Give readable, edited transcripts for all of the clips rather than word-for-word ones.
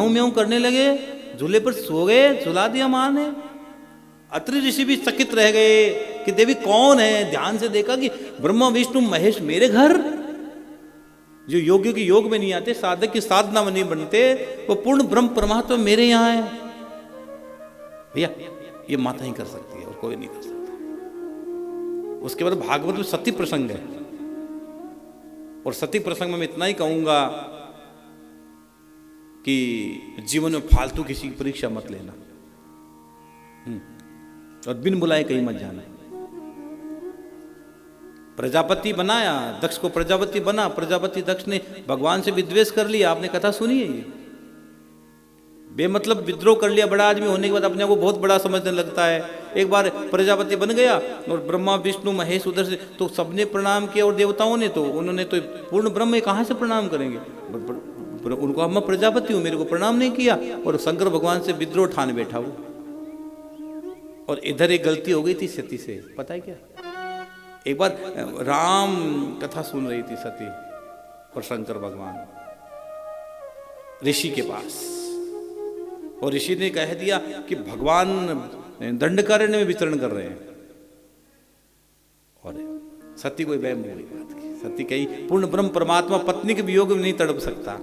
म्याऊं म्याऊं करने लगे, झूले पर सो गए, झुला दिया माँ ने। अत्रि ऋषि भी चकित रह गए कि देवी कौन है। ध्यान से देखा कि ब्रह्मा विष्णु महेश मेरे घर। जो योगियों की योग में नहीं आते, साधक की साधना में नहीं बनते, वो पूर्ण ब्रह्म परमात्मा मेरे यहाँ है। भैया ये माता ही कर सकती है और कोई नहीं कर सकता। उसके बाद भागवत में सती प्रसंग है, और सती प्रसंग में मैं इतना ही कहूंगा कि जीवन में फालतू किसी की परीक्षा मत लेना, और बिन बुलाए कहीं मत जाना। प्रजापति बनाया, दक्ष को प्रजापति बना, प्रजापति दक्ष ने भगवान से विद्वेष कर लिया। आपने कथा सुनी है ये? बेमतलब विद्रोह कर लिया, बड़ा आदमी होने के बाद अपने को बहुत बड़ा समझने लगता है। एक बार प्रजापति बन गया और ब्रह्मा विष्णु महेश उधर से, तो सबने प्रणाम किया, और देवताओं ने तो उन्होंने तो पूर्ण ब्रह्म कहाँ से प्रणाम करेंगे, उनको हम प्रजापति हूँ, मेरे को प्रणाम नहीं किया, और शंकर भगवान से विद्रोह ठान बैठा वो। और इधर एक गलती हो गई थी सती से, पता है क्या? एक बार राम कथा सुन रही थी सती और शंकर भगवान ऋषि के पास, और ऋषि ने कह दिया कि भगवान दंडकारण्य में विचरण कर रहे हैं। और सती को वहम हो गई बात की। सती कही पूर्ण ब्रह्म परमात्मा पत्नी के वियोग में नहीं तड़प सकता,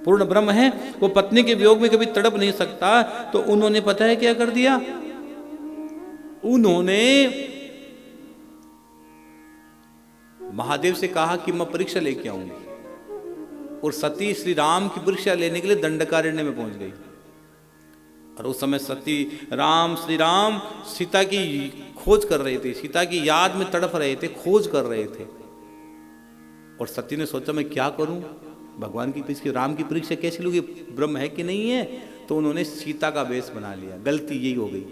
पूर्ण ब्रह्म है वो पत्नी के वियोग में कभी तड़प नहीं सकता। तो उन्होंने पता है क्या कर दिया, उन्होंने महादेव से कहा कि मैं परीक्षा लेके आऊंगी, और सती श्री राम की परीक्षा लेने के लिए दंडकारण्य में पहुंच गई। और उस समय सती श्री राम सीता की खोज कर रहे थे, सीता की याद में तड़प रहे थे, खोज कर रहे थे। और सती ने सोचा मैं क्या करूं, भगवान की परीक्षा, राम की परीक्षा कैसे लूंगी, ब्रह्म है कि नहीं है। तो उन्होंने सीता का वेश बना लिया, गलती यही हो गई।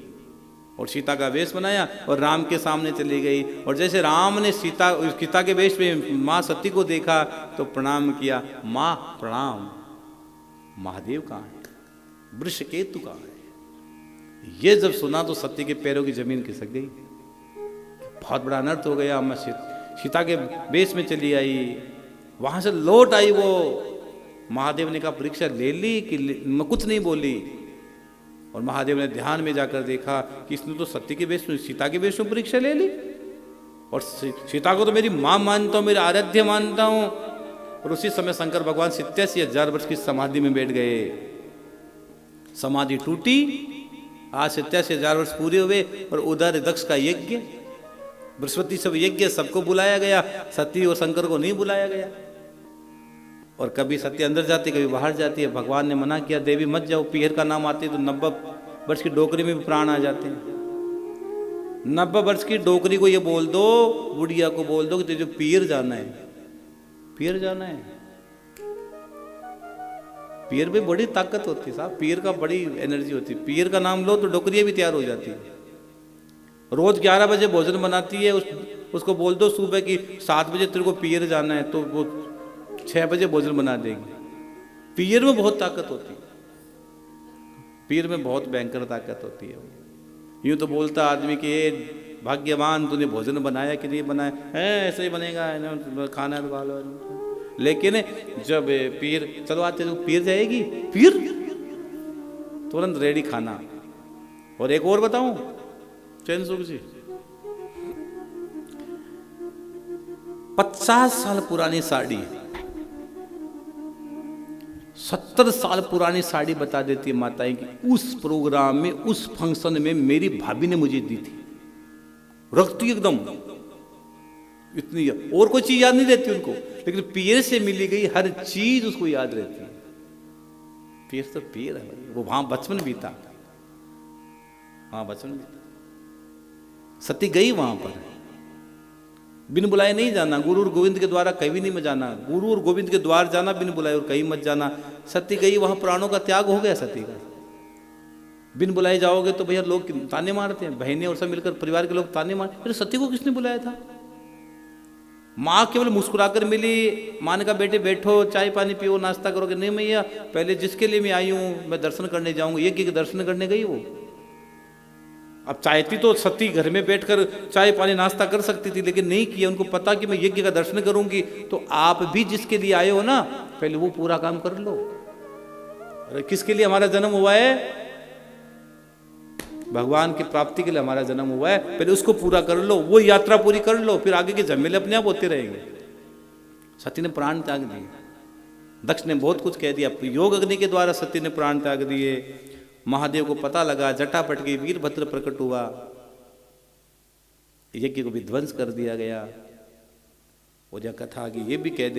और सीता का वेश बनाया और राम के सामने चली गई, और जैसे राम ने सीता के वेश में माँ सती को देखा तो प्रणाम किया, माँ प्रणाम, महादेव कहाँ है, वृषकेतु कहाँ है। ये जब सुना तो सती के पैरों की जमीन खिसक गई, बहुत बड़ा अनर्थ हो गया। मैं सीता के वेश में चली आई, वहां से लौट आई वो, महादेव ने कहा परीक्षा ले ली कि मैं कुछ नहीं बोली। और महादेव ने ध्यान में जाकर देखा कि इसने तो सती के वेश में, सीता के वेश में परीक्षा ले ली, और सीता को तो मेरी मां मानता हूं, मेरी आराध्य मानता हूं। और उसी समय शंकर भगवान 87,000 वर्ष की समाधि में बैठ गए। समाधि टूटी, आज 87,000 वर्ष पूरे हुए, और उधर दक्ष का यज्ञ, बृहस्पति सब यज्ञ, सबको बुलाया गया, सती और शंकर को नहीं बुलाया गया। और कभी सती अंदर जाती, कभी बाहर जाती है। भगवान ने मना किया, देवी मत जाओ, पीहर का नाम आते तो 90 वर्ष की डोकरी में भी प्राण आ जाते हैं। 90 वर्ष की डोकरी को ये बोल दो, बुढ़िया को बोल दो कि तुझे पीर जाना है, पीर जाना है। पीर में बड़ी ताकत होती है साहब, पीर का बड़ी एनर्जी होती है। पीर का नाम लो तो डोकरियाँ भी तैयार हो जाती है। रोज 11 बजे भोजन बनाती है, उसको बोल दो सुबह की 7 बजे तेरे को पीर जाना है, तो वो 6 बजे भोजन बना देगी। पीर में बहुत ताकत होती है, पीर में बहुत भयंकर ताकत होती है। यूं तो बोलता आदमी कि ये भाग्यवान तूने भोजन बनाया कि नहीं बनाया, है ऐसे ही बनेगा, खाना खा लो। लेकिन जब पीर चलो आते तो पीर जाएगी, पीर तुरंत रेडी खाना। और एक और बताऊं चैन सुख जी, 50 साल पुरानी साड़ी, 70 साल पुरानी साड़ी बता देती है माताएं कि उस प्रोग्राम में, उस फंक्शन में मेरी भाभी ने मुझे दी थी। रखती एकदम इतनी, और कोई चीज याद नहीं रहती उनको, लेकिन पीर से मिली गई हर चीज उसको याद रहती है। पीर तो पीर है, वो वहां बचपन बीता, हाँ बचपन बीता। सती गई वहां पर, बिन बुलाए नहीं जाना। गुरु और गोविंद के द्वारा कहीं नहीं जाना, गुरु और गोविंद के द्वार जाना बिन बुलाए, और कहीं मत जाना। सती गई वहां, प्राणों का त्याग हो गया सती का। बिन बुलाए जाओगे तो भैया लोग ताने मारते हैं, बहनें और सब मिलकर परिवार के लोग ताने मारते। फिर सती को किसने बुलाया था? माँ केवल मुस्कुराकर मिली, माँ ने कहा बेटे बैठो, चाय पानी पियो, नाश्ता करोगे? नहीं मैया, पहले जिसके लिए मैं आई हूँ मैं दर्शन करने जाऊंगी। यज्ञ के दर्शन करने गई वो। अब चाहती तो सती घर में बैठकर चाय पानी नाश्ता कर सकती थी, लेकिन नहीं किया। उनको पता कि मैं यज्ञ का दर्शन करूंगी, तो आप भी जिसके लिए आए हो ना, पहले वो पूरा काम कर लो। अरे किसके लिए हमारा जन्म हुआ है? भगवान की प्राप्ति के लिए हमारा जन्म हुआ है, पहले उसको पूरा कर लो, वो यात्रा पूरी कर लो, फिर आगे के झमेले अपने आप होते रहेंगे। सती ने प्राण त्याग दिए। दक्ष ने बहुत कुछ कह दिया, योग अग्नि के द्वारा सती ने प्राण त्याग दिए। महादेव को पता लगा, जटापट गई, वीरभद्र प्रकट हुआ, यज्ञ को विध्वंस कर दिया गया। और यह कथा की ये भी कह